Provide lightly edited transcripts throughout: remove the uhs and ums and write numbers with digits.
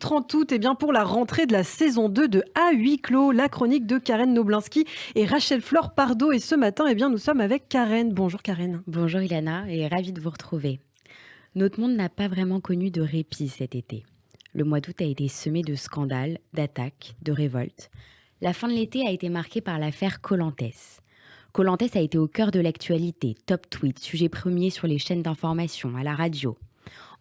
30 août, pour la rentrée de la saison 2 de À huis clos, la chronique de Karen Noblinski et Rachel Flore Pardo. Et ce matin, nous sommes avec Karen. Bonjour Karen. Bonjour Ilana et ravie de vous retrouver. Notre monde n'a pas vraiment connu de répit cet été. Le mois d'août a été semé de scandales, d'attaques, de révoltes. La fin de l'été a été marquée par l'affaire Kolantes. Kolantes a été au cœur de l'actualité, top tweet, sujet premier sur les chaînes d'information, à la radio.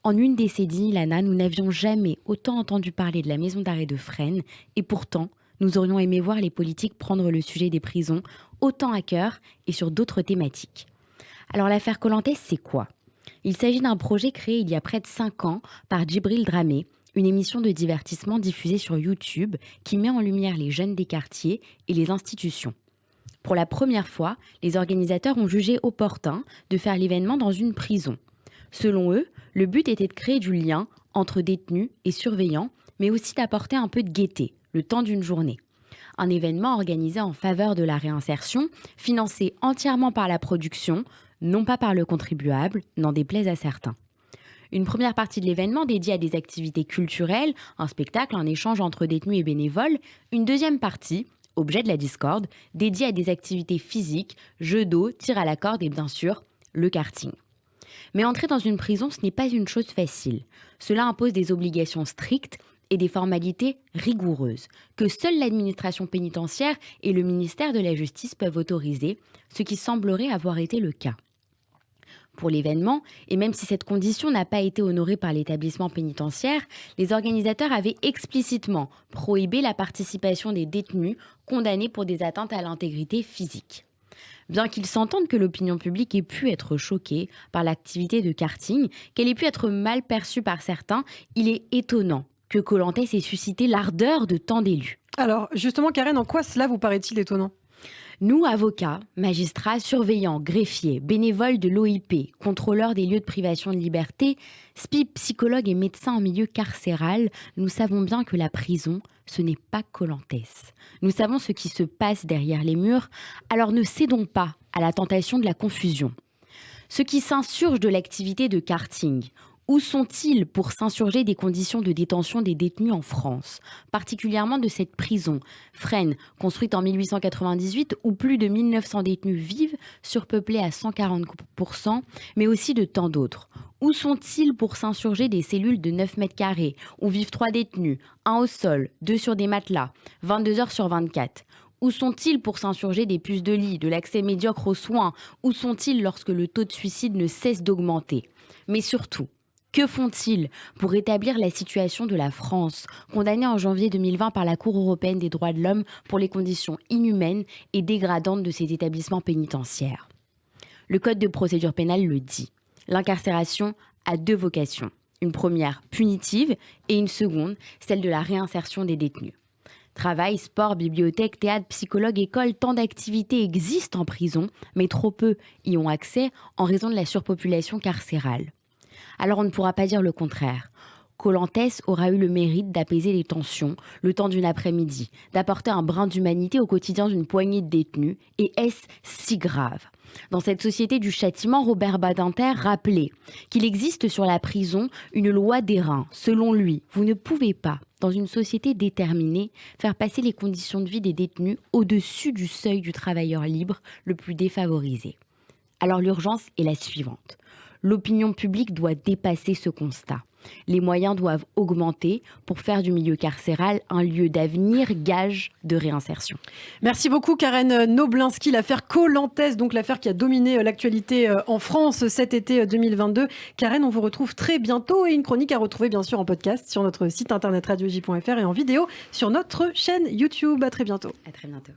En une décennie, Ilana, nous n'avions jamais autant entendu parler de la maison d'arrêt de Fresnes et pourtant, nous aurions aimé voir les politiques prendre le sujet des prisons autant à cœur et sur d'autres thématiques. Alors l'affaire Kolantes, c'est quoi ? Il s'agit d'un projet créé il y a près de 5 ans par Djibril Dramé, une émission de divertissement diffusée sur YouTube qui met en lumière les jeunes des quartiers et les institutions. Pour la première fois, les organisateurs ont jugé opportun de faire l'événement dans une prison. Selon eux, le but était de créer du lien entre détenus et surveillants, mais aussi d'apporter un peu de gaieté, le temps d'une journée. Un événement organisé en faveur de la réinsertion, financé entièrement par la production, non pas par le contribuable, n'en déplaise à certains. Une première partie de l'événement dédiée à des activités culturelles, un spectacle, un échange entre détenus et bénévoles. Une deuxième partie, objet de la discorde, dédiée à des activités physiques, jeux d'eau, tir à la corde et bien sûr, le karting. Mais entrer dans une prison, ce n'est pas une chose facile. Cela impose des obligations strictes et des formalités rigoureuses que seule l'administration pénitentiaire et le ministère de la Justice peuvent autoriser, ce qui semblerait avoir été le cas. Pour l'événement, et même si cette condition n'a pas été honorée par l'établissement pénitentiaire, les organisateurs avaient explicitement prohibé la participation des détenus condamnés pour des atteintes à l'intégrité physique. Bien qu'ils s'entendent que l'opinion publique ait pu être choquée par l'activité de karting, qu'elle ait pu être mal perçue par certains, il est étonnant que Kolantes ait suscité l'ardeur de tant d'élus. Alors justement Karen, en quoi cela vous paraît-il étonnant ? Nous, avocats, magistrats, surveillants, greffiers, bénévoles de l'OIP, contrôleurs des lieux de privation de liberté, SPIP, psychologues et médecins en milieu carcéral, nous savons bien que la prison, ce n'est pas Kolantes. Nous savons ce qui se passe derrière les murs, alors ne cédons pas à la tentation de la confusion. Ceux qui s'insurgent de l'activité de karting, où sont-ils pour s'insurger des conditions de détention des détenus en France, particulièrement de cette prison, Fresnes, construite en 1898, où plus de 1900 détenus vivent, surpeuplés à 140%, mais aussi de tant d'autres. Où sont-ils pour s'insurger des cellules de 9 mètres carrés, où vivent 3 détenus, 1 au sol, 2 sur des matelas, 22 heures sur 24 ? Où sont-ils pour s'insurger des puces de lit, de l'accès médiocre aux soins ? Où sont-ils lorsque le taux de suicide ne cesse d'augmenter ? Mais surtout, que font-ils pour rétablir la situation de la France, condamnée en janvier 2020 par la Cour européenne des droits de l'homme pour les conditions inhumaines et dégradantes de ces établissements pénitentiaires ? Le Code de procédure pénale le dit. L'incarcération a 2 vocations. Une première punitive et une seconde, celle de la réinsertion des détenus. Travail, sport, bibliothèque, théâtre, psychologue, école, tant d'activités existent en prison, mais trop peu y ont accès en raison de la surpopulation carcérale. Alors on ne pourra pas dire le contraire. Kolantes aura eu le mérite d'apaiser les tensions le temps d'une après-midi, d'apporter un brin d'humanité au quotidien d'une poignée de détenus. Et est-ce si grave ? Dans cette société du châtiment, Robert Badinter rappelait qu'il existe sur la prison une loi d'airain. Selon lui, vous ne pouvez pas, dans une société déterminée, faire passer les conditions de vie des détenus au-dessus du seuil du travailleur libre le plus défavorisé. Alors l'urgence est la suivante. L'opinion publique doit dépasser ce constat. Les moyens doivent augmenter pour faire du milieu carcéral un lieu d'avenir, gage de réinsertion. Merci beaucoup Karen Noblinski. L'affaire Kolantes, donc l'affaire qui a dominé l'actualité en France cet été 2022. Karen, on vous retrouve très bientôt et une chronique à retrouver bien sûr en podcast sur notre site internet radioj.fr et en vidéo sur notre chaîne YouTube. À très bientôt. À très bientôt.